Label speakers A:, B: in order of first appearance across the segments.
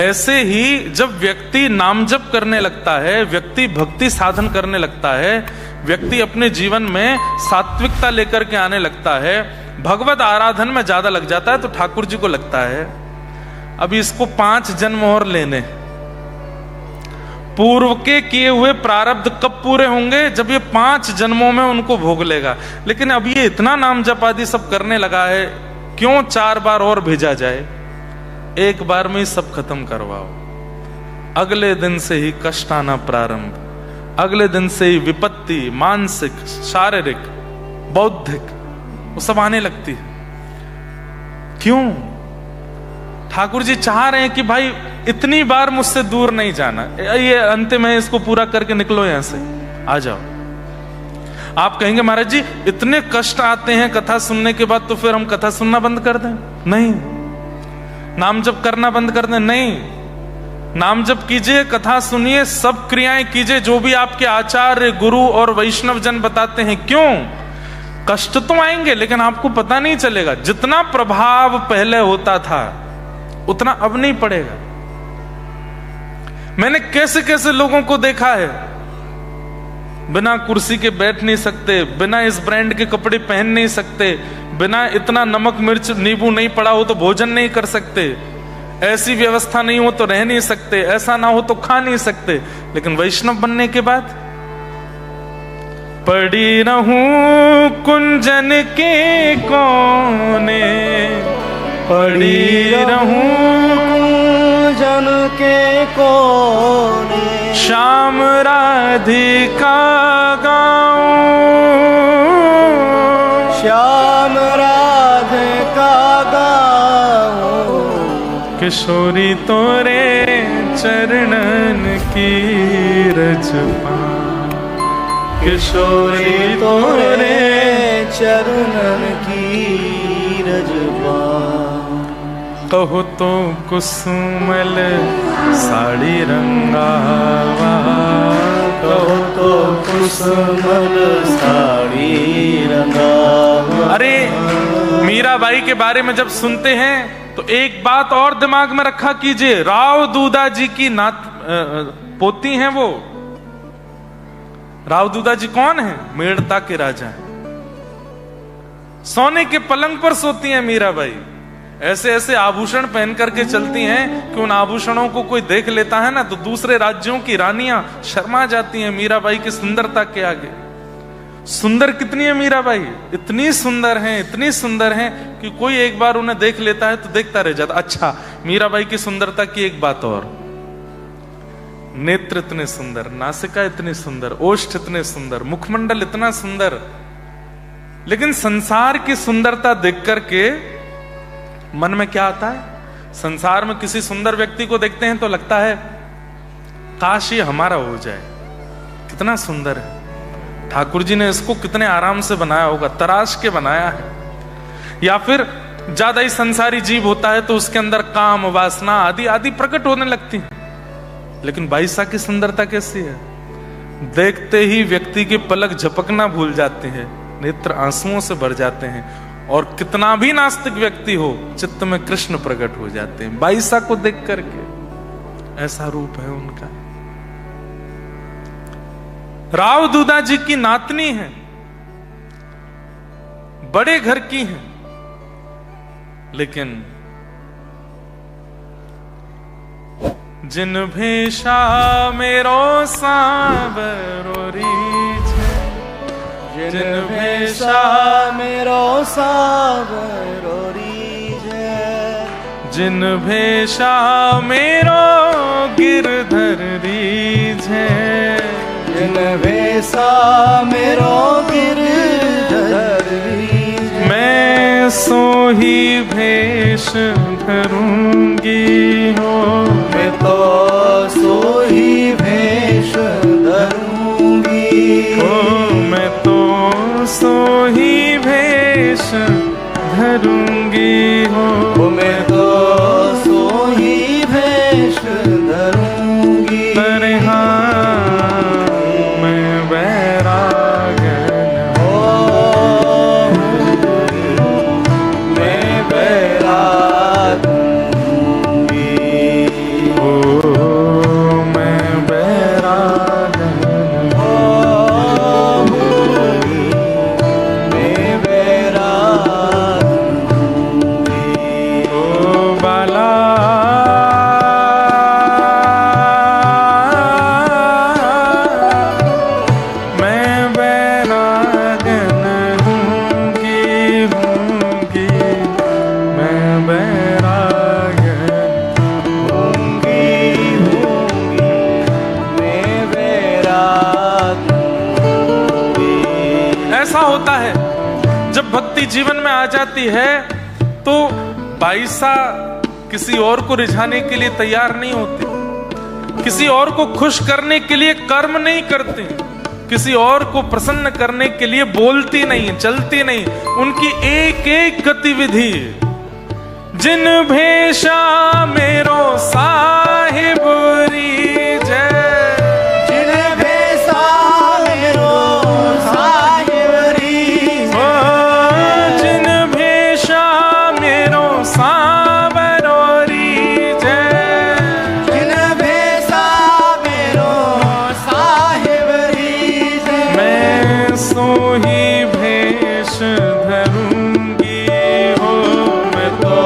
A: ऐसे ही जब व्यक्ति नाम जप करने लगता है, व्यक्ति भक्ति साधन करने लगता है, व्यक्ति अपने जीवन में सात्विकता लेकर के आने लगता है, भगवत आराधन में ज्यादा लग जाता है, तो ठाकुर जी को लगता है अभी इसको 5 जन्म और लेने, पूर्व के किए हुए प्रारब्ध कब पूरे होंगे, जब ये 5 जन्मों में उनको भोग लेगा। लेकिन अब ये इतना नाम जप आदि सब करने लगा है, क्यों 4 बार और भेजा जाए, एक बार में ही सब खत्म करवाओ। अगले दिन से ही कष्ट आना प्रारंभ, अगले दिन से ही विपत्ति, मानसिक, शारीरिक, बौद्धिक, वो सब आने लगती है। क्यों? ठाकुर जी चाह रहे हैं कि भाई इतनी बार मुझसे दूर नहीं जाना, ये अंतिम है, इसको पूरा करके निकलो यहां से, आ जाओ। आप कहेंगे महाराज जी इतने कष्ट आते हैं कथा सुनने के बाद, तो फिर हम कथा सुनना बंद कर दें? नहीं। नाम जप करना बंद कर दें? नहीं। नाम जप कीजिए, कथा सुनिए, सब क्रियाएं कीजिए जो भी आपके आचार्य, गुरु और वैष्णव जन बताते हैं। क्यों? कष्ट तो आएंगे लेकिन आपको पता नहीं चलेगा। जितना प्रभाव पहले होता था उतना अब नहीं पड़ेगा। मैंने कैसे कैसे लोगों को देखा है, बिना कुर्सी के बैठ नहीं सकते, बिना इस ब्रांड के कपड़े पहन नहीं सकते, बिना इतना नमक मिर्च नींबू नहीं पड़ा हो तो भोजन नहीं कर सकते, ऐसी व्यवस्था नहीं हो तो रह नहीं सकते, ऐसा ना हो तो खा नहीं सकते। लेकिन वैष्णव बनने के बाद पड़ी रहूं कुंजन के कोने, पड़ी रहूं
B: कुंजन के कोने,
A: श्याम राधिका गाऊं,
B: श्याम राधिका गाऊं,
A: किशोरी तोरे चरणन की रज पाऊं, किशोरी तोरे
B: चरणन की रज पाऊं।
A: कहो तो कुसुमल साड़ी रंगावा,
B: कहो तो कुसुमल साड़ी रंगावा।
A: अरे मीराबाई के बारे में जब सुनते हैं तो एक बात और दिमाग में रखा कीजिए, राव दूधा जी की पोती हैं वो। राव दूधा जी कौन है? मेड़ता के राजा। सोने के पलंग पर सोती हैं मीराबाई, ऐसे ऐसे आभूषण पहन करके चलती हैं कि उन आभूषणों को कोई देख लेता है ना तो दूसरे राज्यों की रानियां शर्मा जाती हैं मीराबाई की सुंदरता के आगे। सुंदर कितनी है मीराबाई? इतनी सुंदर हैं, इतनी सुंदर हैं कि कोई एक बार उन्हें देख लेता है तो देखता रह जाता। अच्छा, मीराबाई की सुंदरता की एक बात और, नेत्र इतने सुंदर, नासिका इतनी सुंदर, ओष्ठ इतने सुंदर, मुखमंडल इतना सुंदर। लेकिन संसार की सुंदरता देख करके मन में क्या आता है? संसार में किसी सुंदर व्यक्ति को देखते हैं तो लगता है काश ये हमारा हो जाए, कितना सुंदर है। ठाकुर जी ने इसको कितने आराम से बनाया होगा, तराश के बनाया है। या फिर ज्यादा ही संसारी जीव होता है तो उसके अंदर काम, वासना आदि आदि प्रकट होने लगती है। लेकिन बाईसा की सुंदरता कैसी है? देखते ही व्यक्ति के पलक झपकना भूल जाते हैं, नेत्र आंसुओं से भर जाते हैं, और कितना भी नास्तिक व्यक्ति हो चित्त में कृष्ण प्रकट हो जाते हैं बाईसा को देख करके। ऐसा रूप है उनका। राव दूधा जी की नातनी है, बड़े घर की है, लेकिन जिन भेषा मेरो सांवरो रीछ,
B: जिन भेषा मेरो सांवरो रीछ,
A: जिन भेषा मेरो गिरधर रीछ,
B: जिन भेषा मेरो गिरधर रीछ,
A: मैं सोही भेष धरूंगी हो,
B: मैं तो सोही भेष धरूंगी
A: ओ मैं तो सोही भेष धरूंगी हो,
B: मैं तो सोही भेष धरूंगी।
A: अरे हाँ मैं बैरागन
B: ओ मैं बैराग हूँगी।
A: जीवन में आ जाती है तो बाईसा किसी और को रिझाने के लिए तैयार नहीं होते, किसी और को खुश करने के लिए कर्म नहीं करते, किसी और को प्रसन्न करने के लिए बोलती नहीं, चलती नहीं। उनकी एक एक गतिविधि, जिन भेषा मेरो साहिब रीझे,
B: जिन भेषा मेरो साहिब रीझे,
A: जिन भेषा मेरो सावरो रीझे,
B: जिन भेषा मेरो साहिब रीझे,
A: मैं सोही भेष धरूंगी हो, मैं तो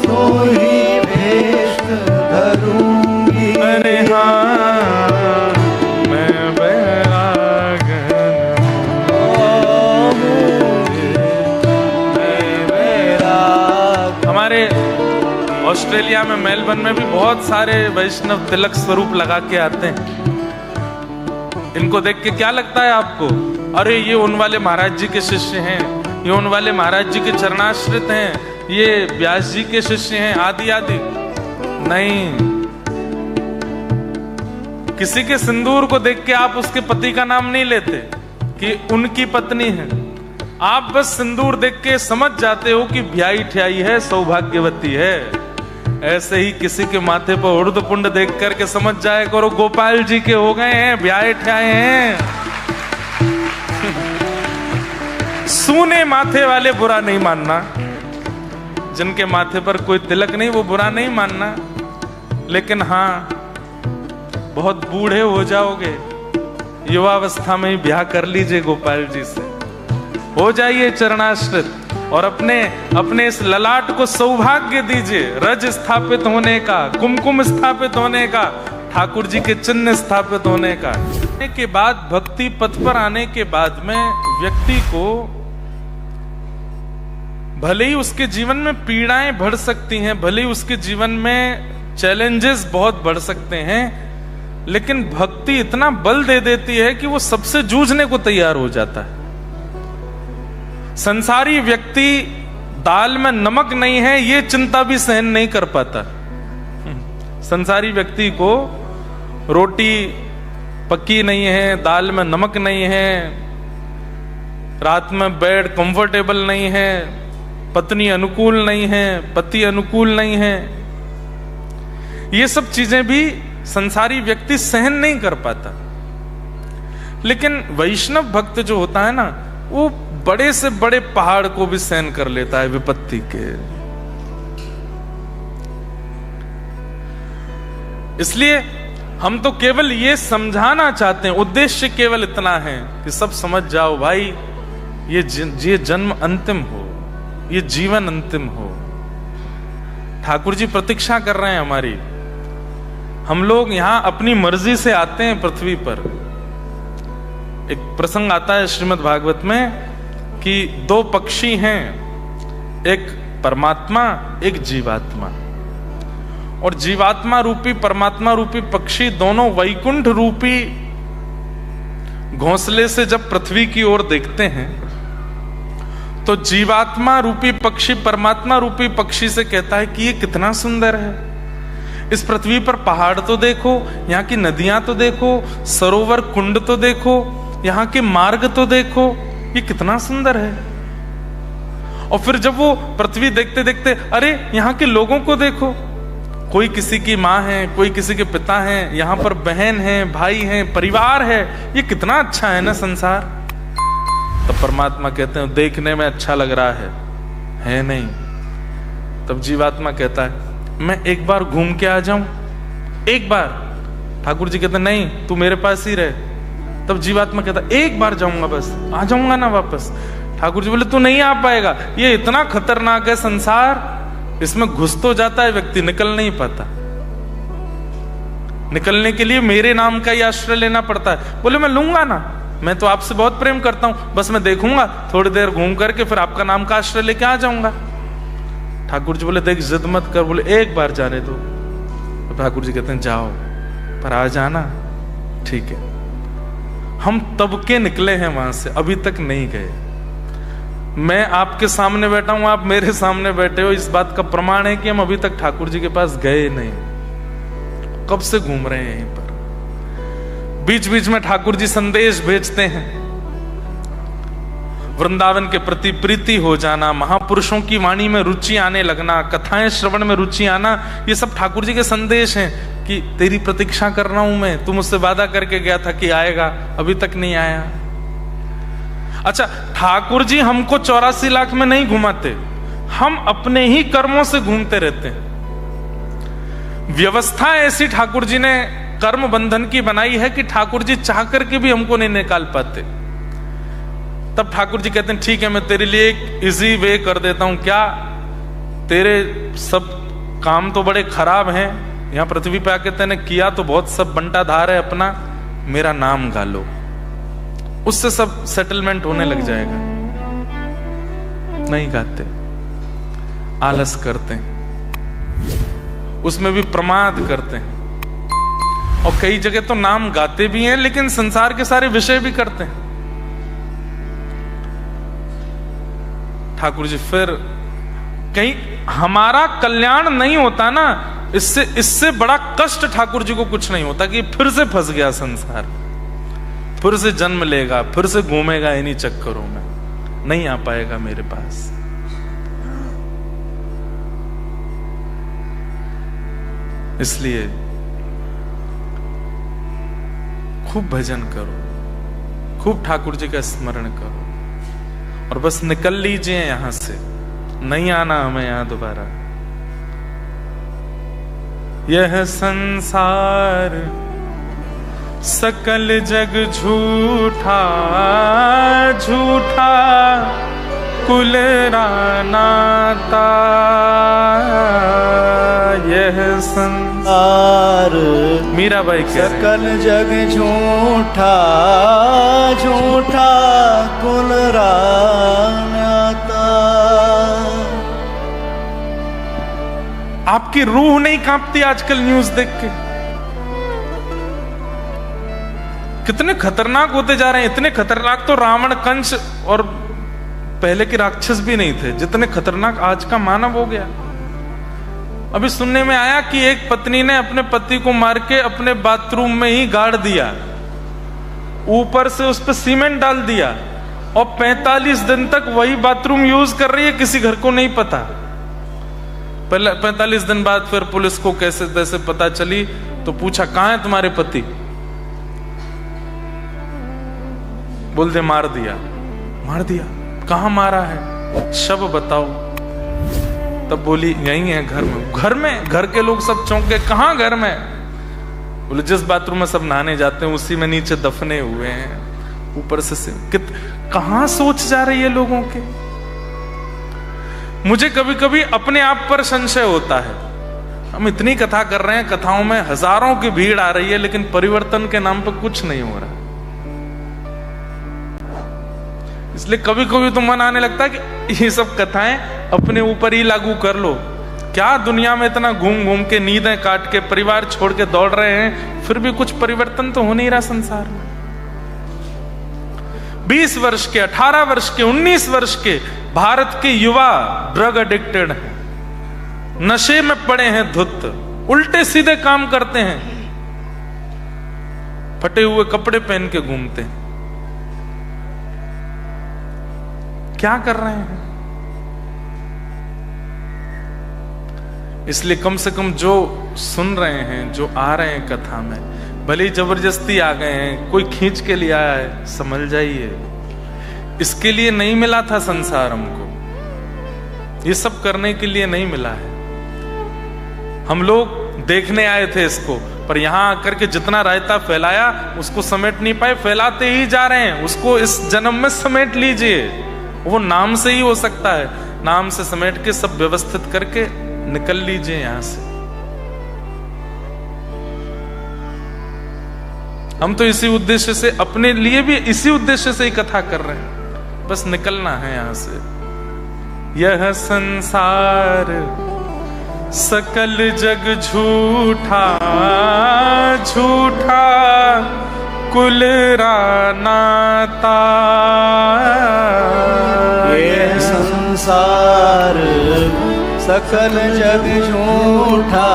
B: सोही भेष धरूंगी।
A: अरे हाँ, मैं बैरागन हमारे ऑस्ट्रेलिया में मेलबर्न में भी बहुत सारे वैष्णव तिलक स्वरूप लगा के आते हैं। इनको देख के क्या लगता है आपको? अरे ये उन वाले महाराज जी के शिष्य हैं, ये उन वाले महाराज जी के चरणाश्रित हैं, ये व्यास जी के शिष्य हैं, आदि आदि। नहीं, किसी के सिंदूर को देख के आप उसके पति का नाम नहीं लेते कि उनकी पत्नी है। आप बस सिंदूर देख के समझ जाते हो कि ब्याई ठ्याई है, सौभाग्यवती है। ऐसे ही किसी के माथे पर उर्द पुंड देख करके समझ जाए करो गोपाल जी के हो गए हैं, ब्याहे ठ्याए हैं। सूने माथे वाले बुरा नहीं मानना, जिनके माथे पर कोई तिलक नहीं वो बुरा नहीं मानना, लेकिन हाँ बहुत बूढ़े हो जाओगे, युवावस्था में ही ब्याह कर लीजिए गोपाल जी से, हो जाइए चरणाश्रित और अपने इस ललाट को सौभाग्य दीजिए, रज स्थापित होने का, कुमकुम स्थापित होने का, ठाकुर जी के चिन्ह स्थापित होने का। के बाद भक्ति पथ पर आने के बाद में व्यक्ति को भले ही उसके जीवन में पीड़ाएं बढ़ सकती हैं, भले ही उसके जीवन में चैलेंजेस बहुत बढ़ सकते हैं, लेकिन भक्ति इतना बल दे देती है कि वो सबसे जूझने को तैयार हो जाता है। संसारी व्यक्ति दाल में नमक नहीं है ये चिंता भी सहन नहीं कर पाता। संसारी व्यक्ति को रोटी पक्की नहीं है, दाल में नमक नहीं है, रात में बेड कंफर्टेबल नहीं है, पत्नी अनुकूल नहीं है, पति अनुकूल नहीं है, ये सब चीजें भी संसारी व्यक्ति सहन नहीं कर पाता। लेकिन वैष्णव भक्त जो होता है ना, वो बड़े से बड़े पहाड़ को भी सहन कर लेता है विपत्ति के। इसलिए हम तो केवल ये समझाना चाहते हैं, उद्देश्य केवल इतना है कि सब समझ जाओ भाई, ये जन्म अंतिम हो, ये जीवन अंतिम हो। ठाकुर जी प्रतीक्षा कर रहे हैं हमारी। हम लोग यहां अपनी मर्जी से आते हैं पृथ्वी पर। एक प्रसंग आता है श्रीमद् भागवत में कि दो पक्षी हैं, एक परमात्मा एक जीवात्मा, और जीवात्मा रूपी परमात्मा रूपी पक्षी दोनों वैकुंठ रूपी घोंसले से जब पृथ्वी की ओर देखते हैं तो जीवात्मा रूपी पक्षी परमात्मा रूपी पक्षी से कहता है कि ये कितना सुंदर है, इस पृथ्वी पर पहाड़ तो देखो, यहाँ की नदियां तो देखो, सरोवर कुंड तो देखो, यहाँ के मार्ग तो देखो, ये कितना सुंदर है। और फिर जब वो पृथ्वी देखते देखते, अरे यहाँ के लोगों को देखो, कोई किसी की माँ है, कोई किसी के पिता हैं, यहाँ पर बहन है, भाई हैं, परिवार है, ये कितना अच्छा है ना संसार। तब परमात्मा कहते हैं देखने में अच्छा लग रहा है नहीं। तब जीवात्मा कहता है मैं एक बार घूम के आ जाऊं, एक बार। ठाकुर जी कहते नहीं, तू मेरे पास ही रहे। तब जीवात्मा कहता एक बार जाऊंगा, बस आ जाऊंगा ना वापस। ठाकुर जी बोले तू नहीं आ पाएगा, ये इतना खतरनाक है संसार, इसमें घुस तो जाता है व्यक्ति, निकल नहीं पाता। निकलने के लिए मेरे नाम का ही आश्रय लेना पड़ता है। बोले मैं लूंगा ना, मैं तो आपसे बहुत प्रेम करता हूं, बस मैं देखूंगा, थोड़ी देर घूम करके फिर आपका नाम का आश्रय लेके आ जाऊंगा। ठाकुर जी बोले देख जिद मत कर, बोले एक बार जाने दो। तो ठाकुर जी कहते हैं जाओ, पर आ जाना। ठीक है। हम तब के निकले हैं वहां से, अभी तक नहीं गए। मैं आपके सामने बैठा हूं, आप मेरे सामने बैठे हो, इस बात का प्रमाण है कि हम अभी तक ठाकुर जी के पास गए नहीं। कब से घूम रहे हैं यहीं पर। बीच बीच में ठाकुर जी संदेश भेजते हैं, वृंदावन के प्रति प्रीति हो जाना, महापुरुषों की वाणी में रुचि आने लगना, कथाएं श्रवण में रुचि आना, ये सब ठाकुर जी के संदेश हैं कि तेरी प्रतीक्षा कर रहा हूं मैं, तू मुझसे वादा करके गया था कि आएगा, अभी तक नहीं आया। अच्छा, ठाकुर जी हमको 84 लाख में नहीं घुमाते, हम अपने ही कर्मों से घूमते रहते हैं। व्यवस्था ऐसी ठाकुर जी ने कर्म बंधन की बनाई है कि ठाकुर जी चाह करके भी हमको नहीं निकाल पाते। तब ठाकुर जी कहते हैं ठीक है, मैं तेरे लिए एक इजी वे कर देता हूं। क्या? तेरे सब काम तो बड़े खराब हैं, यहां पृथ्वी पे आके तेने किया तो बहुत सब बंटाधार है अपना, मेरा नाम गा लो, उससे सब सेटलमेंट होने लग जाएगा। नहीं गाते, आलस करते हैं, उसमें भी प्रमाद करते हैं, और कई जगह तो नाम गाते भी हैं लेकिन संसार के सारे विषय भी करते हैं। ठाकुर जी फिर कहीं हमारा कल्याण नहीं होता ना, इससे बड़ा कष्ट ठाकुर जी को कुछ नहीं होता कि फिर से फंस गया संसार, फिर से जन्म लेगा, फिर से घूमेगा इन्हीं चक्करों में, नहीं आ पाएगा मेरे पास। इसलिए खूब भजन करो, खूब ठाकुर जी का स्मरण करो, और बस निकल लीजिए यहां से, नहीं आना हमें यहां दोबारा। यह संसार सकल जग झूठा, झूठा कुल रानाता। यह संसार, मीराबाई कह रही,
B: सकल जग झूठा, झूठा कुल रानाता।
A: आपकी रूह नहीं कांपती आजकल न्यूज देख के? कितने खतरनाक होते जा रहे हैं। इतने खतरनाक तो रावण, कंस और पहले के राक्षस भी नहीं थे, जितने खतरनाक आज का मानव हो गया। अभी सुनने में आया कि एक पत्नी ने अपने पति को मार के अपने बाथरूम में ही गाड़ दिया, ऊपर से उस पर सीमेंट डाल दिया, और 45 दिन तक वही बाथरूम यूज कर रही है, किसी घर को नहीं पता। पहले 45 दिन बाद फिर पुलिस को कैसे तैसे पता चली, तो पूछा कहां है तुम्हारे पति? बोलते मार दिया। मार दिया? कहां मारा है? शव बताओ। तब बोली यहीं है घर में। घर में? घर के लोग सब चौंके, कहां घर में? बोले जिस बाथरूम में सब नहाने जाते हैं उसी में नीचे दफने हुए हैं, ऊपर से कहां सोच जा रही है लोगों के। मुझे कभी कभी अपने आप पर संशय होता है, हम इतनी कथा कर रहे हैं, कथाओं में हजारों की भीड़ आ रही है, लेकिन परिवर्तन के नाम पर कुछ नहीं हो रहा। इसलिए कभी कभी तो मन आने लगता है कि ये सब कथाएं अपने ऊपर ही लागू कर लो। क्या दुनिया में इतना घूम घूम के, नींदें काट के, परिवार छोड़ के दौड़ रहे हैं, फिर भी कुछ परिवर्तन तो हो नहीं रहा संसार में। 20 वर्ष के, 18 वर्ष के, 19 वर्ष के भारत के युवा ड्रग एडिक्टेड हैं, नशे में पड़े हैं, धुत, उल्टे सीधे काम करते हैं, फटे हुए कपड़े पहन के घूमते हैं। क्या कर रहे हैं? इसलिए कम से कम जो सुन रहे हैं, जो आ रहे हैं कथा में, भले ही जबरदस्ती आ गए हैं, कोई खींच के लिए आया है, समझ जाइए इसके लिए नहीं मिला था संसार हमको, ये सब करने के लिए नहीं मिला है। हम लोग देखने आए थे इसको, पर यहां आकर के जितना रायता फैलाया उसको समेट नहीं पाए, फैलाते ही जा रहे हैं। उसको इस जन्म में समेट लीजिए, वो नाम से ही हो सकता है, नाम से समेट के सब व्यवस्थित करके निकल लीजिए यहां से। हम तो इसी उद्देश्य से, अपने लिए भी इसी उद्देश्य से ही कथा कर रहे हैं, बस निकलना है यहां से। यह संसार सकल जग झूठा, झूठा कुल रानाता।
B: यह सकल जग झूठा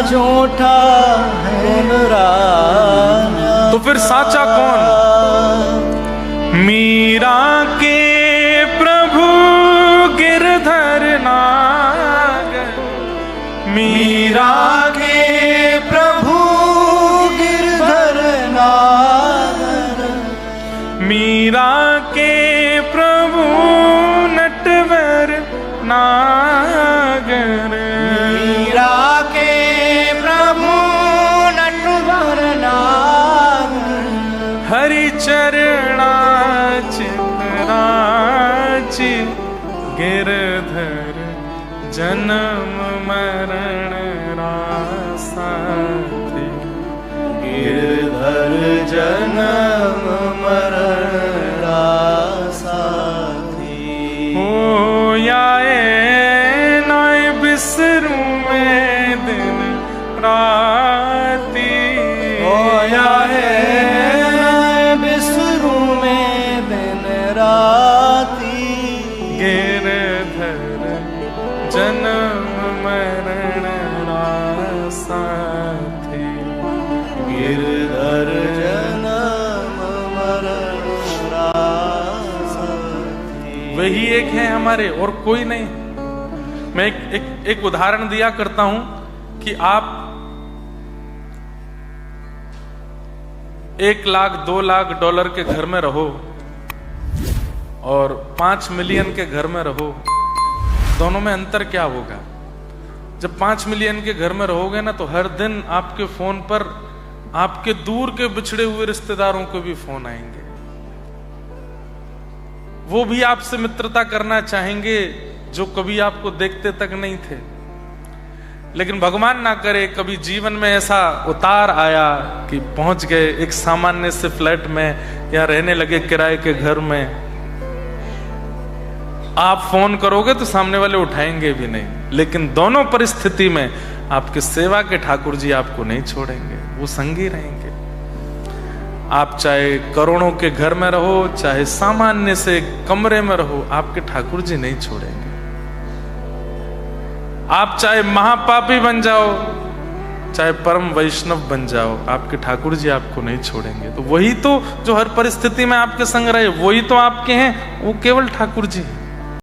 B: झूठा है राजा।
A: तो फिर साचा कौन? मीरा के प्रभु गिरधर नागर,
B: मीरा के प्रभु गिरधर नागर,
A: मीरा के प्रभु नटवर नागर,
B: मीरा के प्रभु नटवर नागर,
A: हरि चरणा चितराची गिरधर जन्म मरण रासाथी,
B: गिरधर जन्म मरण रासाथी।
A: हो याए नाय बिसरू में दिन राती,
B: हो याए बिसरू में दिन राती,
A: गिरधर जन्म मरण रासाथी,
B: गिरधर जन्म मरण रासाथी।
A: वही एक है हमारे, और कोई नहीं। मैं एक उदाहरण दिया करता हूं कि आप 1 लाख 2 लाख डॉलर के घर में रहो और 5 मिलियन के घर में रहो, दोनों में अंतर क्या होगा? जब 5 मिलियन के घर में रहोगे ना, तो हर दिन आपके फोन पर आपके दूर के बिछड़े हुए रिश्तेदारों के भी फोन आएंगे। वो भी आपसे मित्रता करना चाहेंगे जो कभी आपको देखते तक नहीं थे। लेकिन भगवान ना करे कभी जीवन में ऐसा उतार आया कि पहुंच गए एक सामान्य से फ्लैट में या रहने लगे किराए के घर में, आप फोन करोगे तो सामने वाले उठाएंगे भी नहीं। लेकिन दोनों परिस्थिति में आपके सेवा के ठाकुर जी आपको नहीं छोड़ेंगे, वो संगी रहेंगे। आप चाहे करोड़ों के घर में रहो, चाहे सामान्य से कमरे में रहो, आपके ठाकुर जी नहीं छोड़ेंगे। आप चाहे महापापी बन जाओ, चाहे परम वैष्णव बन जाओ, आपके ठाकुर जी आपको नहीं छोड़ेंगे। तो वही तो जो हर परिस्थिति में आपके संग रहे, वही तो आपके हैं, वो केवल ठाकुर जी हैं।